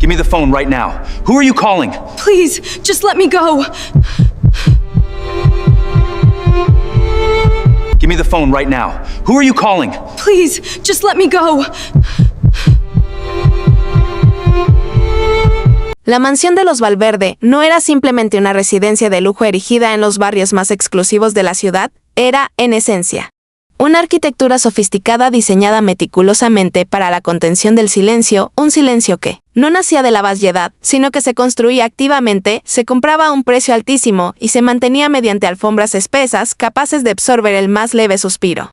Give me the phone right now. Who are you calling? Please, just let me go. Give me the phone right now. Who are you calling? Please, just let me go. La mansión de los Valverde no era simplemente una residencia de lujo erigida en los barrios más exclusivos de la ciudad, era, en esencia, una arquitectura sofisticada diseñada meticulosamente para la contención del silencio, un silencio que no nacía de la vaciedad, sino que se construía activamente, se compraba a un precio altísimo y se mantenía mediante alfombras espesas capaces de absorber el más leve suspiro.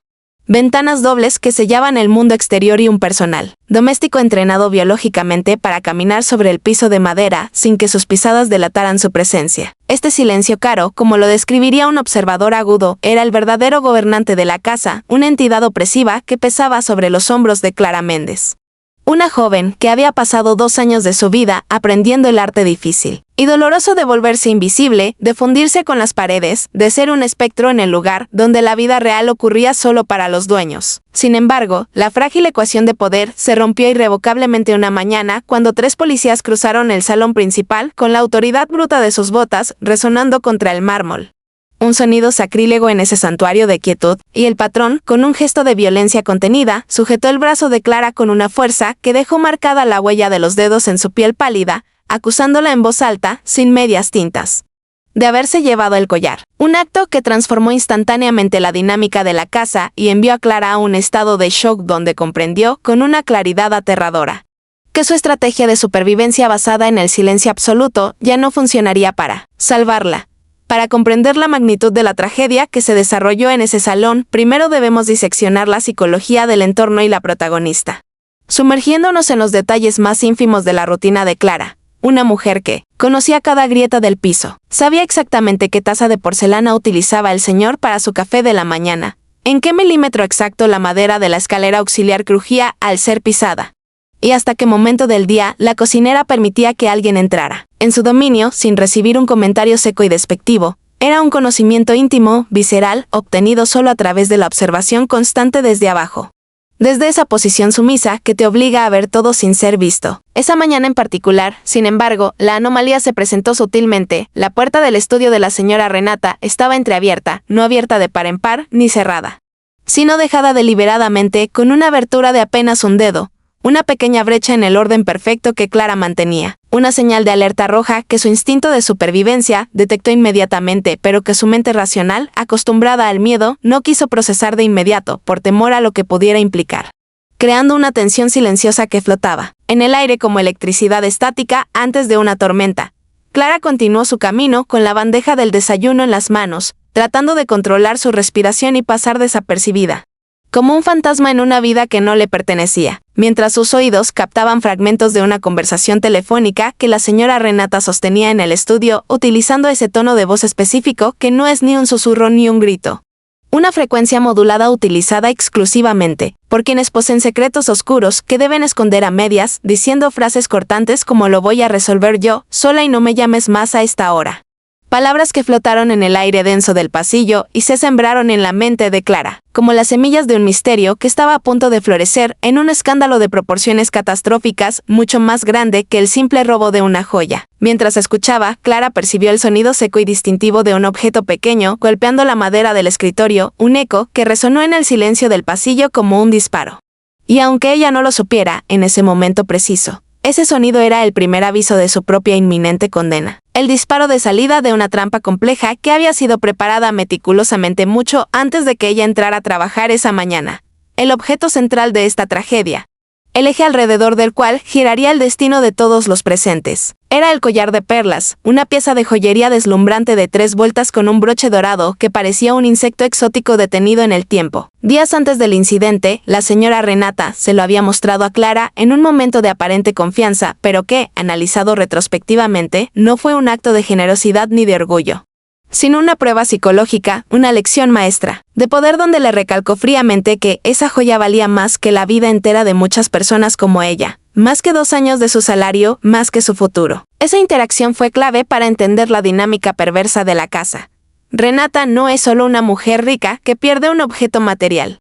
Ventanas dobles que sellaban el mundo exterior y un personal doméstico entrenado biológicamente para caminar sobre el piso de madera sin que sus pisadas delataran su presencia. Este silencio caro, como lo describiría un observador agudo, era el verdadero gobernante de la casa, una entidad opresiva que pesaba sobre los hombros de Clara Méndez. Una joven que había pasado 2 años de su vida aprendiendo el arte difícil y doloroso de volverse invisible, de fundirse con las paredes, de ser un espectro en el lugar donde la vida real ocurría solo para los dueños. Sin embargo, la frágil ecuación de poder se rompió irrevocablemente una mañana cuando 3 policías cruzaron el salón principal con la autoridad bruta de sus botas resonando contra el mármol. Un sonido sacrílego en ese santuario de quietud, y el patrón, con un gesto de violencia contenida, sujetó el brazo de Clara con una fuerza que dejó marcada la huella de los dedos en su piel pálida, acusándola en voz alta, sin medias tintas, de haberse llevado el collar. Un acto que transformó instantáneamente la dinámica de la casa y envió a Clara a un estado de shock donde comprendió, con una claridad aterradora, que su estrategia de supervivencia basada en el silencio absoluto ya no funcionaría para salvarla. Para comprender la magnitud de la tragedia que se desarrolló en ese salón, primero debemos diseccionar la psicología del entorno y la protagonista. Sumergiéndonos en los detalles más ínfimos de la rutina de Clara, una mujer que conocía cada grieta del piso, sabía exactamente qué taza de porcelana utilizaba el señor para su café de la mañana, en qué milímetro exacto la madera de la escalera auxiliar crujía al ser pisada, y hasta qué momento del día la cocinera permitía que alguien entrara en su dominio sin recibir un comentario seco y despectivo. Era un conocimiento íntimo, visceral, obtenido solo a través de la observación constante desde abajo. Desde esa posición sumisa que te obliga a ver todo sin ser visto. Esa mañana en particular, sin embargo, la anomalía se presentó sutilmente. La puerta del estudio de la señora Renata estaba entreabierta, no abierta de par en par, ni cerrada, sino dejada deliberadamente con una abertura de apenas un dedo, una pequeña brecha en el orden perfecto que Clara mantenía, una señal de alerta roja que su instinto de supervivencia detectó inmediatamente, pero que su mente racional, acostumbrada al miedo, no quiso procesar de inmediato, por temor a lo que pudiera implicar, creando una tensión silenciosa que flotaba en el aire como electricidad estática antes de una tormenta. Clara continuó su camino con la bandeja del desayuno en las manos, tratando de controlar su respiración y pasar desapercibida, como un fantasma en una vida que no le pertenecía, mientras sus oídos captaban fragmentos de una conversación telefónica que la señora Renata sostenía en el estudio, utilizando ese tono de voz específico que no es ni un susurro ni un grito. Una frecuencia modulada utilizada exclusivamente por quienes poseen secretos oscuros que deben esconder a medias, diciendo frases cortantes como "lo voy a resolver yo, sola y no me llames más a esta hora". Palabras que flotaron en el aire denso del pasillo y se sembraron en la mente de Clara, como las semillas de un misterio que estaba a punto de florecer en un escándalo de proporciones catastróficas, mucho más grande que el simple robo de una joya. Mientras escuchaba, Clara percibió el sonido seco y distintivo de un objeto pequeño golpeando la madera del escritorio, un eco que resonó en el silencio del pasillo como un disparo. Y aunque ella no lo supiera, en ese momento preciso, ese sonido era el primer aviso de su propia inminente condena. El disparo de salida de una trampa compleja que había sido preparada meticulosamente mucho antes de que ella entrara a trabajar esa mañana. El objeto central de esta tragedia, el eje alrededor del cual giraría el destino de todos los presentes, era el collar de perlas, una pieza de joyería deslumbrante de 3 vueltas con un broche dorado que parecía un insecto exótico detenido en el tiempo. Días antes del incidente, la señora Renata se lo había mostrado a Clara en un momento de aparente confianza, pero que, analizado retrospectivamente, no fue un acto de generosidad ni de orgullo, sino una prueba psicológica, una lección maestra, de poder donde le recalcó fríamente que esa joya valía más que la vida entera de muchas personas como ella, más que 2 años de su salario, más que su futuro. Esa interacción fue clave para entender la dinámica perversa de la casa. Renata no es solo una mujer rica que pierde un objeto material.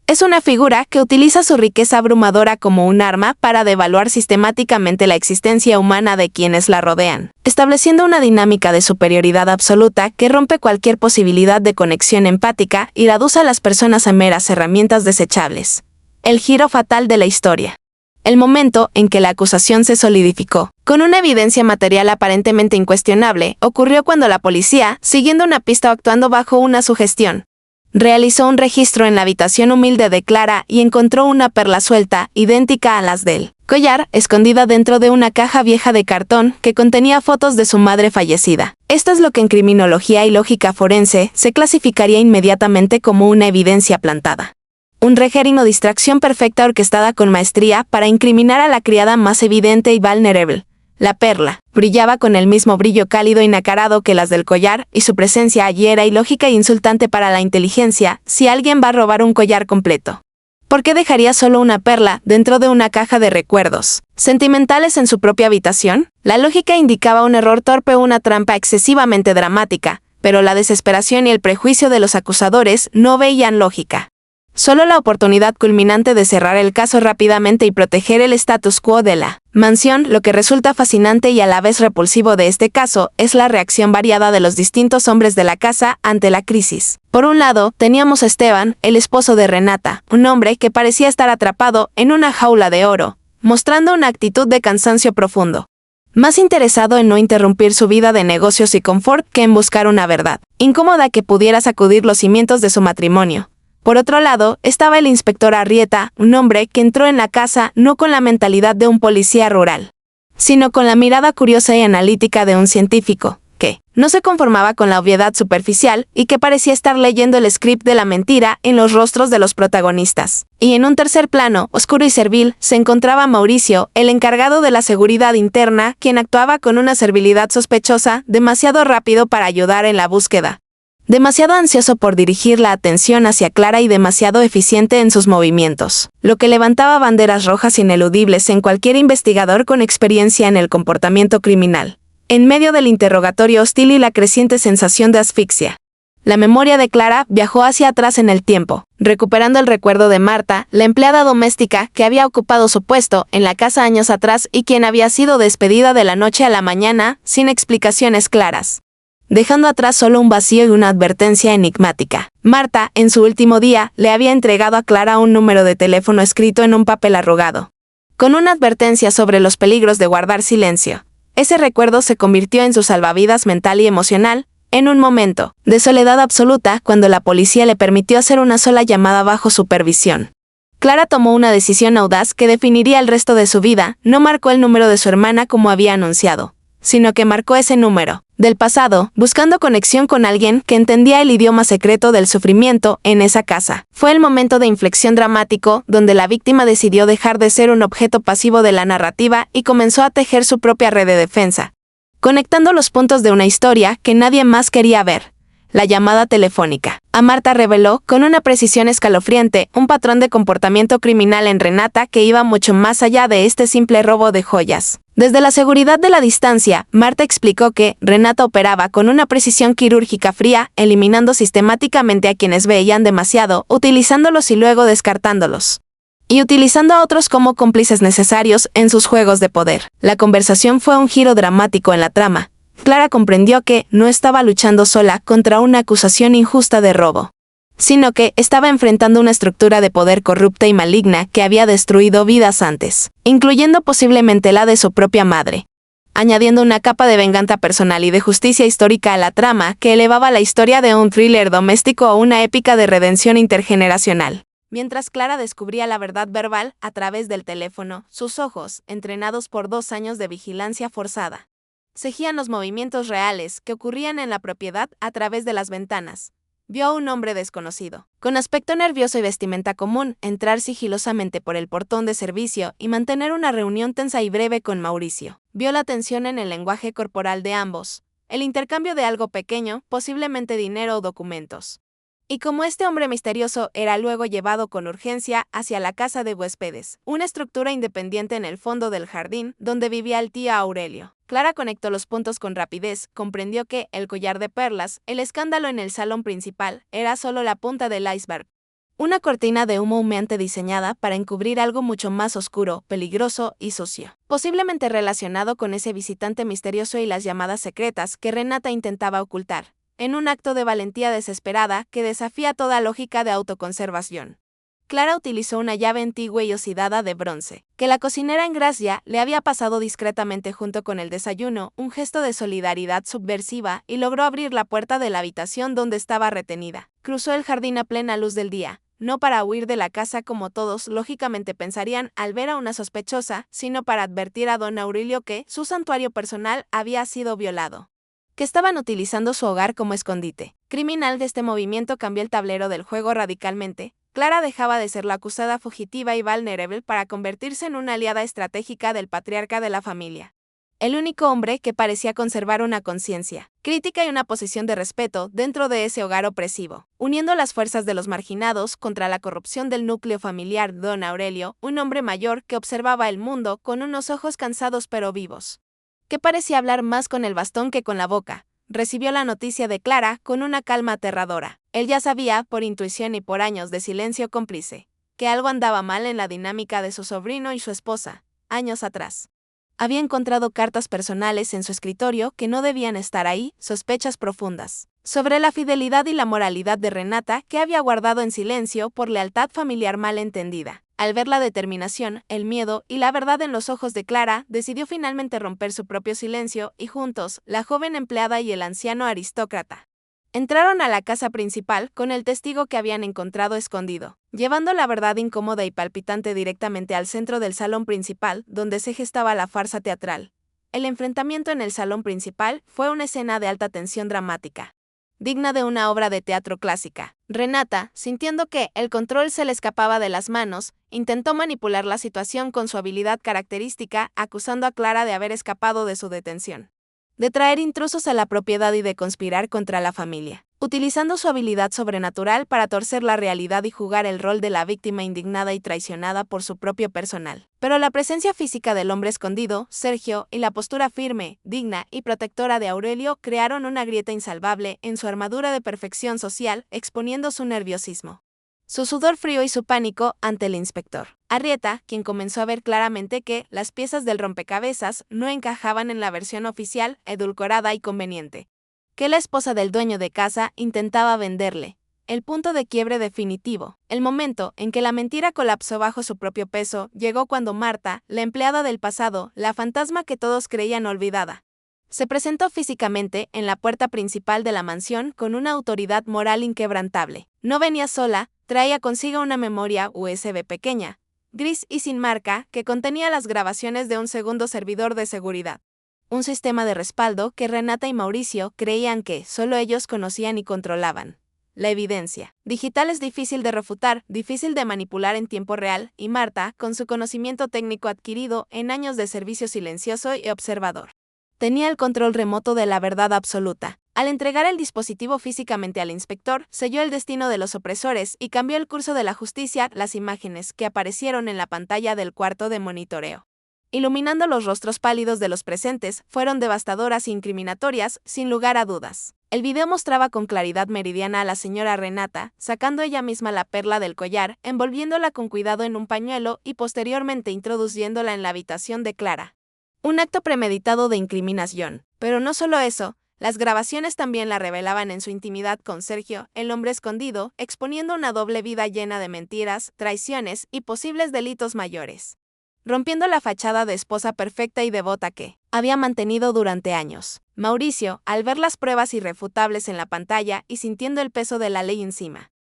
Es una figura que utiliza su riqueza abrumadora como un arma para devaluar sistemáticamente la existencia humana de quienes la rodean, estableciendo una dinámica de superioridad absoluta que rompe cualquier posibilidad de conexión empática y reduce a las personas a meras herramientas desechables. El giro fatal de la historia. El momento en que la acusación se solidificó, con una evidencia material aparentemente incuestionable, ocurrió cuando la policía, siguiendo una pista o actuando bajo una sugestión, realizó un registro en la habitación humilde de Clara y encontró una perla suelta, idéntica a las del collar, escondida dentro de una caja vieja de cartón que contenía fotos de su madre fallecida. Esto es lo que en criminología y lógica forense se clasificaría inmediatamente como una evidencia plantada. Un reguero distracción perfecta orquestada con maestría para incriminar a la criada más evidente y vulnerable. La perla brillaba con el mismo brillo cálido y nacarado que las del collar, y su presencia allí era ilógica e insultante para la inteligencia. Si alguien va a robar un collar completo, ¿por qué dejaría solo una perla dentro de una caja de recuerdos sentimentales en su propia habitación? La lógica indicaba un error torpe o una trampa excesivamente dramática, pero la desesperación y el prejuicio de los acusadores no veían lógica. Solo la oportunidad culminante de cerrar el caso rápidamente y proteger el status quo de la mansión. Lo que resulta fascinante y a la vez repulsivo de este caso es la reacción variada de los distintos hombres de la casa ante la crisis. Por un lado, teníamos a Esteban, el esposo de Renata, un hombre que parecía estar atrapado en una jaula de oro, mostrando una actitud de cansancio profundo, más interesado en no interrumpir su vida de negocios y confort que en buscar una verdad incómoda que pudiera sacudir los cimientos de su matrimonio. Por otro lado, estaba el inspector Arrieta, un hombre que entró en la casa no con la mentalidad de un policía rural, sino con la mirada curiosa y analítica de un científico, que no se conformaba con la obviedad superficial y que parecía estar leyendo el script de la mentira en los rostros de los protagonistas. Y en un tercer plano, oscuro y servil, se encontraba Mauricio, el encargado de la seguridad interna, quien actuaba con una servilidad sospechosa, demasiado rápido para ayudar en la búsqueda, demasiado ansioso por dirigir la atención hacia Clara y demasiado eficiente en sus movimientos, lo que levantaba banderas rojas ineludibles en cualquier investigador con experiencia en el comportamiento criminal. En medio del interrogatorio hostil y la creciente sensación de asfixia, la memoria de Clara viajó hacia atrás en el tiempo, recuperando el recuerdo de Marta, la empleada doméstica que había ocupado su puesto en la casa años atrás y quien había sido despedida de la noche a la mañana sin explicaciones claras, dejando atrás solo un vacío y una advertencia enigmática. Marta, en su último día, le había entregado a Clara un número de teléfono escrito en un papel arrugado, con una advertencia sobre los peligros de guardar silencio. Ese recuerdo se convirtió en su salvavidas mental y emocional, en un momento de soledad absoluta cuando la policía le permitió hacer una sola llamada bajo supervisión. Clara tomó una decisión audaz que definiría el resto de su vida. No marcó el número de su hermana como había anunciado, sino que marcó ese número del pasado, buscando conexión con alguien que entendía el idioma secreto del sufrimiento en esa casa. Fue el momento de inflexión dramático donde la víctima decidió dejar de ser un objeto pasivo de la narrativa y comenzó a tejer su propia red de defensa, conectando los puntos de una historia que nadie más quería ver. La llamada telefónica a Marta reveló, con una precisión escalofriante, un patrón de comportamiento criminal en Renata que iba mucho más allá de este simple robo de joyas. Desde la seguridad de la distancia, Marta explicó que Renata operaba con una precisión quirúrgica fría, eliminando sistemáticamente a quienes veían demasiado, utilizándolos y luego descartándolos, y utilizando a otros como cómplices necesarios en sus juegos de poder. La conversación fue un giro dramático en la trama. Clara comprendió que no estaba luchando sola contra una acusación injusta de robo, sino que estaba enfrentando una estructura de poder corrupta y maligna que había destruido vidas antes, incluyendo posiblemente la de su propia madre, añadiendo una capa de venganza personal y de justicia histórica a la trama que elevaba la historia de un thriller doméstico a una épica de redención intergeneracional. Mientras Clara descubría la verdad verbal a través del teléfono, sus ojos, entrenados por 2 años de vigilancia forzada, seguían los movimientos reales que ocurrían en la propiedad a través de las ventanas. Vio a un hombre desconocido, con aspecto nervioso y vestimenta común, entrar sigilosamente por el portón de servicio y mantener una reunión tensa y breve con Mauricio. Vio la tensión en el lenguaje corporal de ambos, el intercambio de algo pequeño, posiblemente dinero o documentos. Y como este hombre misterioso era luego llevado con urgencia hacia la casa de huéspedes, una estructura independiente en el fondo del jardín donde vivía el tío Aurelio. Clara conectó los puntos con rapidez, comprendió que el collar de perlas, el escándalo en el salón principal, era solo la punta del iceberg. Una cortina de humo humeante diseñada para encubrir algo mucho más oscuro, peligroso y sucio, posiblemente relacionado con ese visitante misterioso y las llamadas secretas que Renata intentaba ocultar, en un acto de valentía desesperada que desafía toda lógica de autoconservación. Clara utilizó una llave antigua y oxidada de bronce, que la cocinera en Gracia le había pasado discretamente junto con el desayuno, un gesto de solidaridad subversiva, y logró abrir la puerta de la habitación donde estaba retenida. Cruzó el jardín a plena luz del día, no para huir de la casa como todos lógicamente pensarían al ver a una sospechosa, sino para advertir a don Aurelio que su santuario personal había sido violado, que estaban utilizando su hogar como escondite. Criminal de este movimiento cambió el tablero del juego radicalmente. Clara dejaba de ser la acusada fugitiva y vulnerable para convertirse en una aliada estratégica del patriarca de la familia. El único hombre que parecía conservar una conciencia crítica y una posición de respeto dentro de ese hogar opresivo, uniendo las fuerzas de los marginados contra la corrupción del núcleo familiar. Don Aurelio, un hombre mayor que observaba el mundo con unos ojos cansados pero vivos, que parecía hablar más con el bastón que con la boca, recibió la noticia de Clara con una calma aterradora. Él ya sabía, por intuición y por años de silencio cómplice, que algo andaba mal en la dinámica de su sobrino y su esposa, años atrás. Había encontrado cartas personales en su escritorio que no debían estar ahí, sospechas profundas, sobre la fidelidad y la moralidad de Renata que había guardado en silencio por lealtad familiar mal entendida. Al ver la determinación, el miedo y la verdad en los ojos de Clara, decidió finalmente romper su propio silencio y juntos, la joven empleada y el anciano aristócrata, entraron a la casa principal con el testigo que habían encontrado escondido, llevando la verdad incómoda y palpitante directamente al centro del salón principal, donde se gestaba la farsa teatral. El enfrentamiento en el salón principal fue una escena de alta tensión dramática, digna de una obra de teatro clásica. Renata, sintiendo que el control se le escapaba de las manos, intentó manipular la situación con su habilidad característica, acusando a Clara de haber escapado de su detención, de traer intrusos a la propiedad y de conspirar contra la familia, utilizando su habilidad sobrenatural para torcer la realidad y jugar el rol de la víctima indignada y traicionada por su propio personal. Pero la presencia física del hombre escondido, Sergio, y la postura firme, digna y protectora de Aurelio crearon una grieta insalvable en su armadura de perfección social, exponiendo su nerviosismo, su sudor frío y su pánico ante el inspector Arrieta, quien comenzó a ver claramente que las piezas del rompecabezas no encajaban en la versión oficial, edulcorada y conveniente, que la esposa del dueño de casa intentaba venderle. El punto de quiebre definitivo, el momento en que la mentira colapsó bajo su propio peso, llegó cuando Marta, la empleada del pasado, la fantasma que todos creían olvidada, se presentó físicamente en la puerta principal de la mansión con una autoridad moral inquebrantable. No venía sola, traía consigo una memoria USB pequeña, gris y sin marca, que contenía las grabaciones de un segundo servidor de seguridad. Un sistema de respaldo que Renata y Mauricio creían que solo ellos conocían y controlaban. La evidencia digital es difícil de refutar, difícil de manipular en tiempo real, y Marta, con su conocimiento técnico adquirido en años de servicio silencioso y observador, tenía el control remoto de la verdad absoluta. Al entregar el dispositivo físicamente al inspector, selló el destino de los opresores y cambió el curso de la justicia. Las imágenes que aparecieron en la pantalla del cuarto de monitoreo, iluminando los rostros pálidos de los presentes, fueron devastadoras e incriminatorias, sin lugar a dudas. El video mostraba con claridad meridiana a la señora Renata, sacando ella misma la perla del collar, envolviéndola con cuidado en un pañuelo y posteriormente introduciéndola en la habitación de Clara. Un acto premeditado de incriminación. Pero no solo eso, las grabaciones también la revelaban en su intimidad con Sergio, el hombre escondido, exponiendo una doble vida llena de mentiras, traiciones y posibles delitos mayores, rompiendo la fachada de esposa perfecta y devota que había mantenido durante años. Mauricio, al ver las pruebas irrefutables en la pantalla y sintiendo el peso de la ley encima,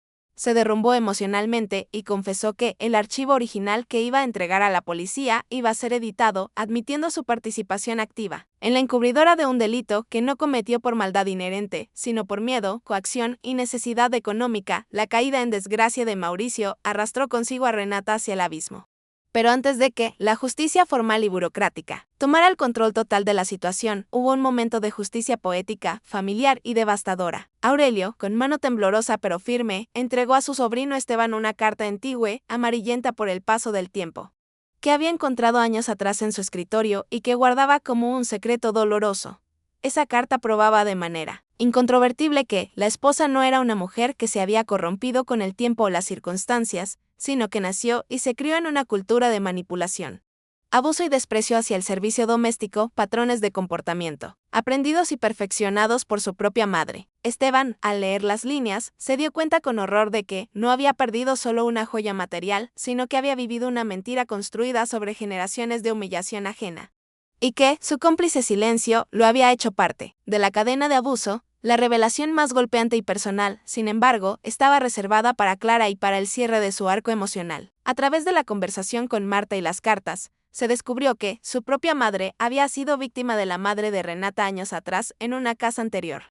se derrumbó emocionalmente y confesó que el archivo original que iba a entregar a la policía iba a ser editado, admitiendo su participación activa en la encubridora de un delito que no cometió por maldad inherente, sino por miedo, coacción y necesidad económica. La caída en desgracia de Mauricio arrastró consigo a Renata hacia el abismo. Pero antes de que la justicia formal y burocrática tomara el control total de la situación, hubo un momento de justicia poética, familiar y devastadora. Aurelio, con mano temblorosa pero firme, entregó a su sobrino Esteban una carta antigua, amarillenta por el paso del tiempo, que había encontrado años atrás en su escritorio y que guardaba como un secreto doloroso. Esa carta probaba de manera incontrovertible que la esposa no era una mujer que se había corrompido con el tiempo o las circunstancias, sino que nació y se crió en una cultura de manipulación, abuso y desprecio hacia el servicio doméstico, patrones de comportamiento, aprendidos y perfeccionados por su propia madre. Esteban, al leer las líneas, se dio cuenta con horror de que no había perdido solo una joya material, sino que había vivido una mentira construida sobre generaciones de humillación ajena. Y que su cómplice silencio lo había hecho parte de la cadena de abuso. La revelación más golpeante y personal, sin embargo, estaba reservada para Clara y para el cierre de su arco emocional. A través de la conversación con Marta y las cartas, se descubrió que su propia madre había sido víctima de la madre de Renata años atrás en una casa anterior,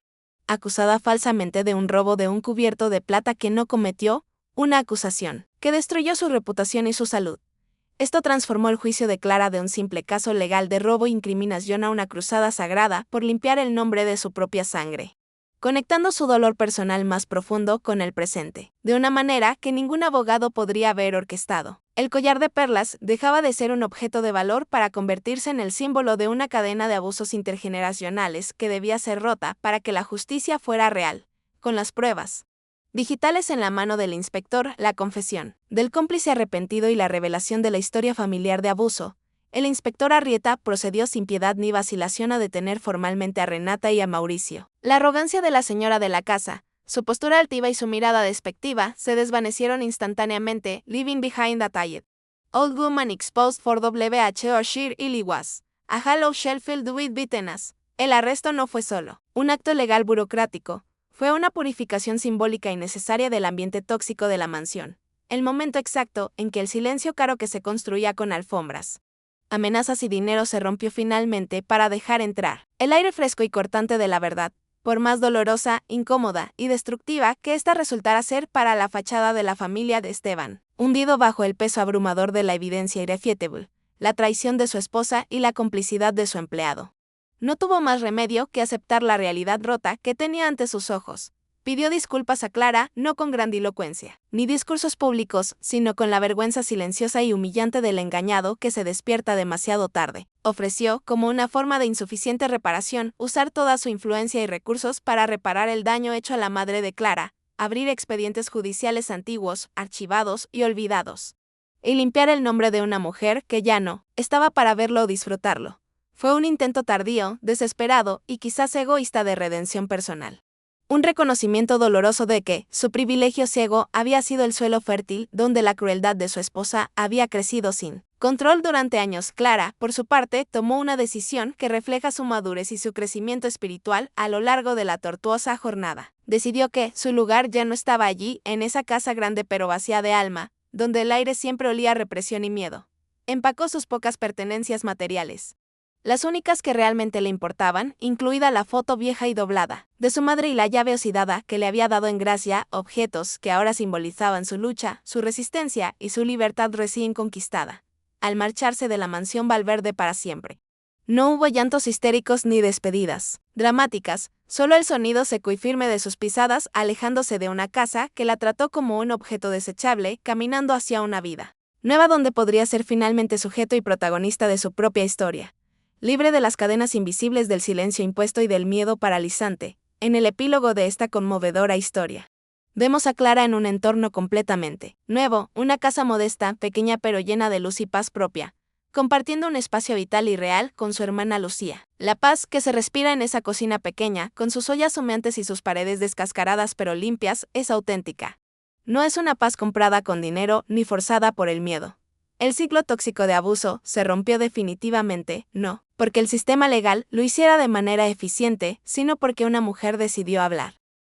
acusada falsamente de un robo de un cubierto de plata que no cometió, una acusación que destruyó su reputación y su salud. Esto transformó el juicio de Clara de un simple caso legal de robo e incriminación a una cruzada sagrada por limpiar el nombre de su propia sangre, conectando su dolor personal más profundo con el presente, de una manera que ningún abogado podría haber orquestado. El collar de perlas dejaba de ser un objeto de valor para convertirse en el símbolo de una cadena de abusos intergeneracionales que debía ser rota para que la justicia fuera real, con las pruebas digitales en la mano del inspector, la confesión del cómplice arrepentido y la revelación de la historia familiar de abuso. El inspector Arrieta procedió sin piedad ni vacilación a detener formalmente a Renata y a Mauricio. La arrogancia de la señora de la casa, su postura altiva y su mirada despectiva se desvanecieron instantáneamente. Leaving behind a tired old woman exposed for WHO sheer iliwas. A hollow shell filled with bitterness. El arresto no fue solo un acto legal burocrático, fue una purificación simbólica y necesaria del ambiente tóxico de la mansión. El momento exacto en que el silencio caro que se construía con alfombras, amenazas y dinero se rompió finalmente para dejar entrar el aire fresco y cortante de la verdad, por más dolorosa, incómoda y destructiva que ésta resultara ser para la fachada de la familia de Esteban, hundido bajo el peso abrumador de la evidencia irrefutable, la traición de su esposa y la complicidad de su empleado. No tuvo más remedio que aceptar la realidad rota que tenía ante sus ojos. Pidió disculpas a Clara, no con grandilocuencia, ni discursos públicos, sino con la vergüenza silenciosa y humillante del engañado que se despierta demasiado tarde. Ofreció, como una forma de insuficiente reparación, usar toda su influencia y recursos para reparar el daño hecho a la madre de Clara, abrir expedientes judiciales antiguos, archivados y olvidados, y limpiar el nombre de una mujer que ya no estaba para verlo o disfrutarlo. Fue un intento tardío, desesperado y quizás egoísta de redención personal. Un reconocimiento doloroso de que su privilegio ciego había sido el suelo fértil donde la crueldad de su esposa había crecido sin control durante años. Clara, por su parte, tomó una decisión que refleja su madurez y su crecimiento espiritual a lo largo de la tortuosa jornada. Decidió que su lugar ya no estaba allí, en esa casa grande pero vacía de alma, donde el aire siempre olía a represión y miedo. Empacó sus pocas pertenencias materiales, las únicas que realmente le importaban, incluida la foto vieja y doblada de su madre y la llave oxidada que le había dado en gracia, objetos que ahora simbolizaban su lucha, su resistencia y su libertad recién conquistada, al marcharse de la mansión Valverde para siempre. No hubo llantos histéricos ni despedidas dramáticas, solo el sonido seco y firme de sus pisadas alejándose de una casa que la trató como un objeto desechable, caminando hacia una vida nueva donde podría ser finalmente sujeto y protagonista de su propia historia, libre de las cadenas invisibles del silencio impuesto y del miedo paralizante. En el epílogo de esta conmovedora historia, vemos a Clara en un entorno completamente nuevo, una casa modesta, pequeña pero llena de luz y paz propia, compartiendo un espacio vital y real con su hermana Lucía. La paz que se respira en esa cocina pequeña, con sus ollas humeantes y sus paredes descascaradas pero limpias, es auténtica. No es una paz comprada con dinero ni forzada por el miedo. El ciclo tóxico de abuso se rompió definitivamente, no porque el sistema legal lo hiciera de manera eficiente, sino porque una mujer decidió hablar,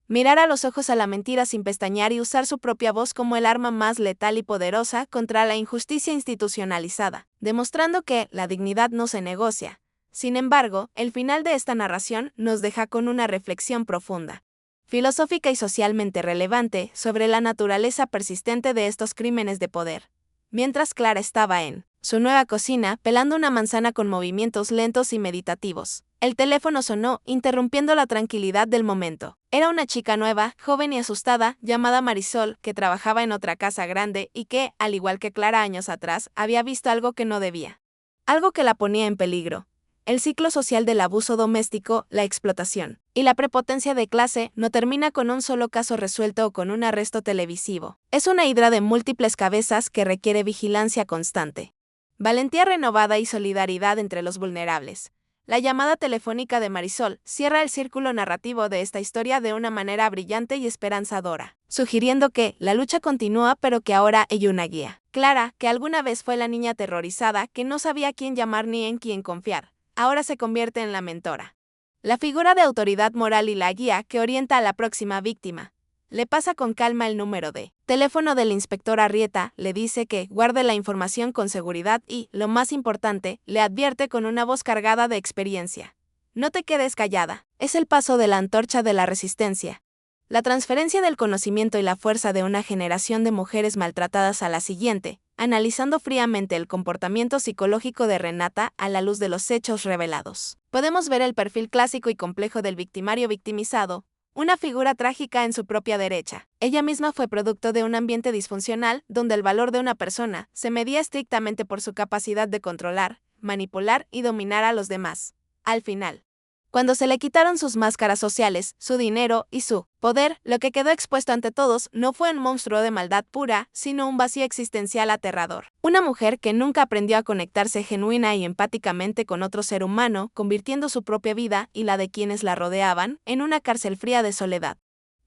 mirar a los ojos a la mentira sin pestañear y usar su propia voz como el arma más letal y poderosa contra la injusticia institucionalizada, demostrando que la dignidad no se negocia. Sin embargo, el final de esta narración nos deja con una reflexión profunda, filosófica y socialmente relevante sobre la naturaleza persistente de estos crímenes de poder. Mientras Clara estaba en su nueva cocina, pelando una manzana con movimientos lentos y meditativos, el teléfono sonó, interrumpiendo la tranquilidad del momento. Era una chica nueva, joven y asustada, llamada Marisol, que trabajaba en otra casa grande y que, al igual que Clara años atrás, había visto algo que no debía. Algo que la ponía en peligro. el ciclo social del abuso doméstico, la explotación y la prepotencia de clase no termina con un solo caso resuelto o con un arresto televisivo. Es una hidra de múltiples cabezas que requiere vigilancia constante, valentía renovada y solidaridad entre los vulnerables. La llamada telefónica de Marisol cierra el círculo narrativo de esta historia de una manera brillante y esperanzadora, sugiriendo que la lucha continúa pero que ahora hay una guía. Clara, que alguna vez fue la niña aterrorizada que no sabía a quién llamar ni en quién confiar, ahora se convierte en la mentora, la figura de autoridad moral y la guía que orienta a la próxima víctima. Le pasa con calma el número de teléfono del inspector Arrieta, le dice que guarde la información con seguridad y, lo más importante, le advierte con una voz cargada de experiencia: no te quedes callada. Es el paso de la antorcha de la resistencia, la transferencia del conocimiento y la fuerza de una generación de mujeres maltratadas a la siguiente, analizando fríamente el comportamiento psicológico de Renata a la luz de los hechos revelados. Podemos ver el perfil clásico y complejo del victimario victimizado, una figura trágica en su propia derecha. Ella misma fue producto de un ambiente disfuncional donde el valor de una persona se medía estrictamente por su capacidad de controlar, manipular y dominar a los demás. Al final, cuando se le quitaron sus máscaras sociales, su dinero y su poder, lo que quedó expuesto ante todos no fue un monstruo de maldad pura, sino un vacío existencial aterrador. Una mujer que nunca aprendió a conectarse genuina y empáticamente con otro ser humano, convirtiendo su propia vida y la de quienes la rodeaban en una cárcel fría de soledad.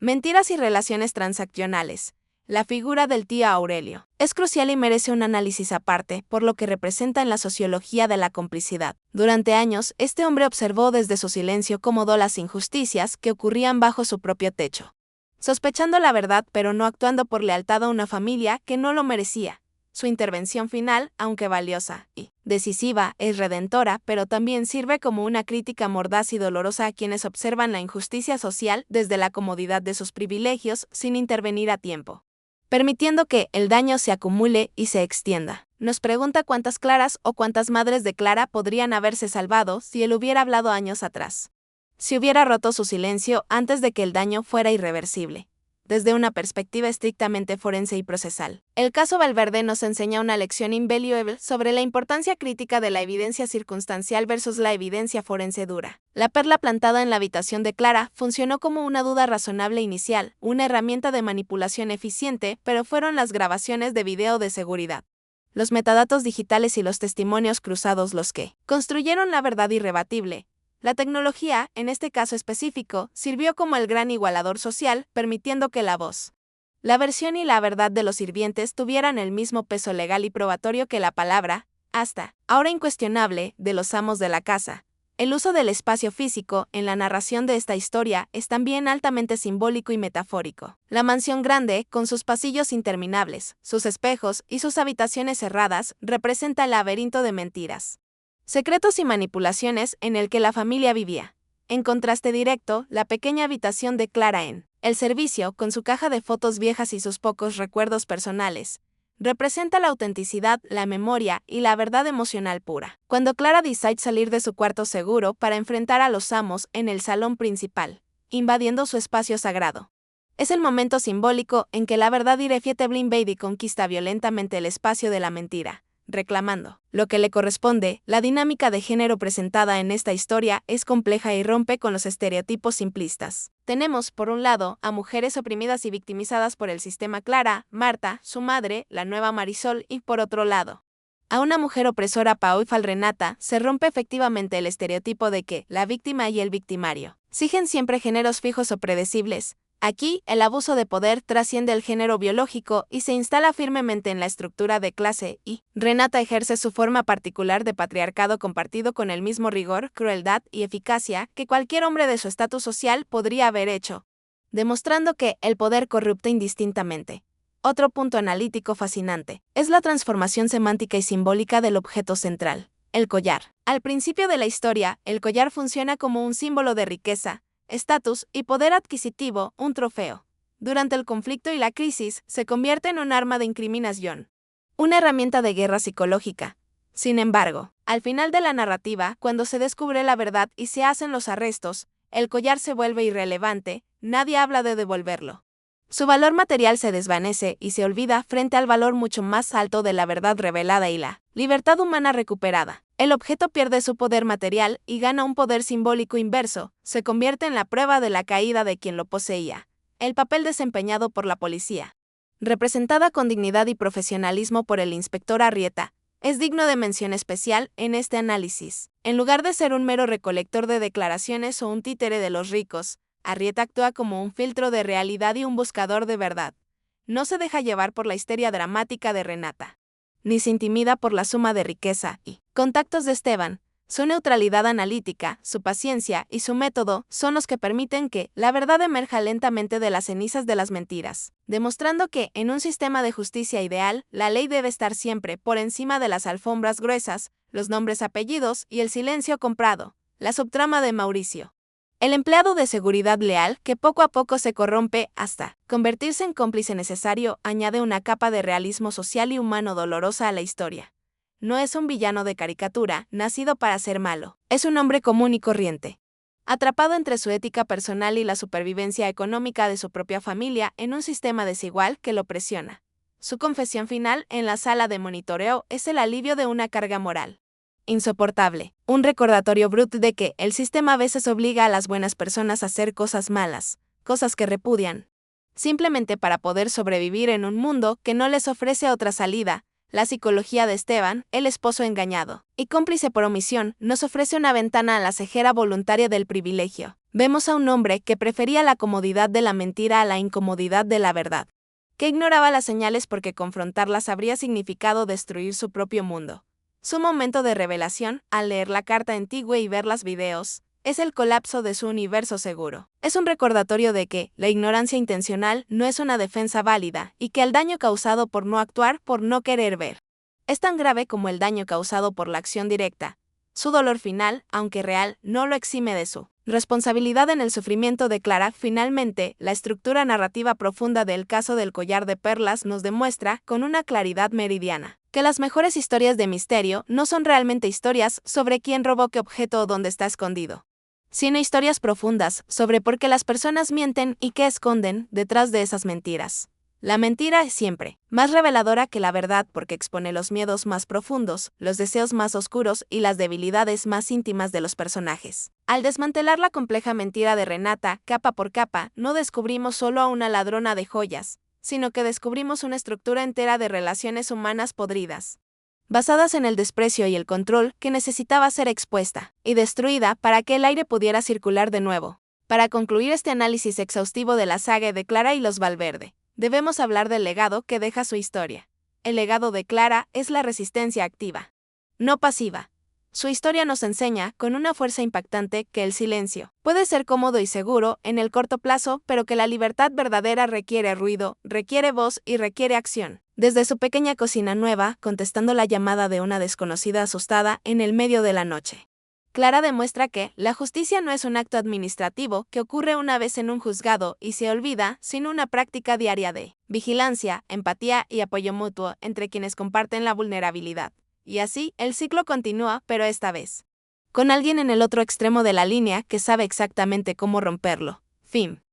Mentiras y relaciones transaccionales. La figura del tío Aurelio es crucial y merece un análisis aparte por lo que representa en la sociología de la complicidad. Durante años, este hombre observó desde su silencio cómodo las injusticias que ocurrían bajo su propio techo, sospechando la verdad pero no actuando por lealtad a una familia que no lo merecía. Su intervención final, aunque valiosa y decisiva, es redentora, pero también sirve como una crítica mordaz y dolorosa a quienes observan la injusticia social desde la comodidad de sus privilegios sin intervenir a tiempo, permitiendo que el daño se acumule y se extienda. Nos pregunta cuántas Claras o cuántas madres de Clara podrían haberse salvado si él hubiera hablado años atrás, si hubiera roto su silencio antes de que el daño fuera irreversible, desde una perspectiva estrictamente forense y procesal. El caso Valverde nos enseña una lección invaluable sobre la importancia crítica de la evidencia circunstancial versus la evidencia forense dura. La perla plantada en la habitación de Clara funcionó como una duda razonable inicial, una herramienta de manipulación eficiente, pero fueron las grabaciones de video de seguridad, los metadatos digitales y los testimonios cruzados los que construyeron la verdad irrebatible. La tecnología, en este caso específico, sirvió como el gran igualador social, permitiendo que la voz, la versión y la verdad de los sirvientes tuvieran el mismo peso legal y probatorio que la palabra, hasta ahora incuestionable, de los amos de la casa. El uso del espacio físico en la narración de esta historia es también altamente simbólico y metafórico. La mansión grande, con sus pasillos interminables, sus espejos y sus habitaciones cerradas, representa el laberinto de mentiras, secretos y manipulaciones en el que la familia vivía. En contraste directo, la pequeña habitación de Clara en el servicio, con su caja de fotos viejas y sus pocos recuerdos personales, representa la autenticidad, la memoria y la verdad emocional pura. Cuando Clara decide salir de su cuarto seguro para enfrentar a los amos en el salón principal, invadiendo su espacio sagrado, es el momento simbólico en que la verdad irrefutable invade y conquista violentamente el espacio de la mentira, reclamando lo que le corresponde. La dinámica de género presentada en esta historia es compleja y rompe con los estereotipos simplistas. Tenemos, por un lado, a mujeres oprimidas y victimizadas por el sistema: Clara, Marta, su madre, la nueva Marisol, y por otro lado, a una mujer opresora: Paola Renata. Se rompe efectivamente el estereotipo de que la víctima y el victimario siguen siempre géneros fijos o predecibles. Aquí, el abuso de poder trasciende el género biológico y se instala firmemente en la estructura de clase, y Renata ejerce su forma particular de patriarcado compartido con el mismo rigor, crueldad y eficacia que cualquier hombre de su estatus social podría haber hecho, demostrando que el poder corrupta indistintamente. Otro punto analítico fascinante es la transformación semántica y simbólica del objeto central, el collar. Al principio de la historia, el collar funciona como un símbolo de riqueza, estatus y poder adquisitivo, un trofeo. Durante el conflicto y la crisis, se convierte en un arma de incriminación, una herramienta de guerra psicológica. Sin embargo, al final de la narrativa, cuando se descubre la verdad y se hacen los arrestos, el collar se vuelve irrelevante, nadie habla de devolverlo. Su valor material se desvanece y se olvida frente al valor mucho más alto de la verdad revelada y la libertad humana recuperada. El objeto pierde su poder material y gana un poder simbólico inverso, se convierte en la prueba de la caída de quien lo poseía. El papel desempeñado por la policía, representada con dignidad y profesionalismo por el inspector Arrieta, es digno de mención especial en este análisis. En lugar de ser un mero recolector de declaraciones o un títere de los ricos, Arrieta actúa como un filtro de realidad y un buscador de verdad. No se deja llevar por la histeria dramática de Renata, ni se intimida por la suma de riqueza y contactos de Esteban. Su neutralidad analítica, su paciencia y su método son los que permiten que la verdad emerja lentamente de las cenizas de las mentiras, demostrando que, en un sistema de justicia ideal, la ley debe estar siempre por encima de las alfombras gruesas, los nombres, apellidos y el silencio comprado. La subtrama de Mauricio. El empleado de seguridad leal, que poco a poco se corrompe hasta convertirse en cómplice necesario, añade una capa de realismo social y humano dolorosa a la historia. No es un villano de caricatura, nacido para ser malo. Es un hombre común y corriente, atrapado entre su ética personal y la supervivencia económica de su propia familia en un sistema desigual que lo presiona. Su confesión final en la sala de monitoreo es el alivio de una carga moral insoportable, un recordatorio bruto de que el sistema a veces obliga a las buenas personas a hacer cosas malas, cosas que repudian, simplemente para poder sobrevivir en un mundo que no les ofrece otra salida. La psicología de Esteban, el esposo engañado y cómplice por omisión, nos ofrece una ventana a la cejera voluntaria del privilegio. Vemos a un hombre que prefería la comodidad de la mentira a la incomodidad de la verdad, que ignoraba las señales porque confrontarlas habría significado destruir su propio mundo. Su momento de revelación, al leer la carta antigua y ver los videos, es el colapso de su universo seguro. Es un recordatorio de que la ignorancia intencional no es una defensa válida y que el daño causado por no actuar, por no querer ver, es tan grave como el daño causado por la acción directa. Su dolor final, aunque real, no lo exime de su responsabilidad en el sufrimiento de Clara. Finalmente, la estructura narrativa profunda del caso del collar de perlas nos demuestra, con una claridad meridiana, que las mejores historias de misterio no son realmente historias sobre quién robó qué objeto o dónde está escondido, sino historias profundas sobre por qué las personas mienten y qué esconden detrás de esas mentiras. La mentira es siempre más reveladora que la verdad porque expone los miedos más profundos, los deseos más oscuros y las debilidades más íntimas de los personajes. Al desmantelar la compleja mentira de Renata, capa por capa, no descubrimos solo a una ladrona de joyas, sino que descubrimos una estructura entera de relaciones humanas podridas, basadas en el desprecio y el control, que necesitaba ser expuesta y destruida para que el aire pudiera circular de nuevo. Para concluir este análisis exhaustivo de la saga de Clara y los Valverde, debemos hablar del legado que deja su historia. El legado de Clara es la resistencia activa, no pasiva. Su historia nos enseña, con una fuerza impactante, que el silencio puede ser cómodo y seguro en el corto plazo, pero que la libertad verdadera requiere ruido, requiere voz y requiere acción. Desde su pequeña cocina nueva, contestando la llamada de una desconocida asustada en el medio de la noche, Clara demuestra que la justicia no es un acto administrativo que ocurre una vez en un juzgado y se olvida, sino una práctica diaria de vigilancia, empatía y apoyo mutuo entre quienes comparten la vulnerabilidad. Y así, el ciclo continúa, pero esta vez con alguien en el otro extremo de la línea que sabe exactamente cómo romperlo. Fin.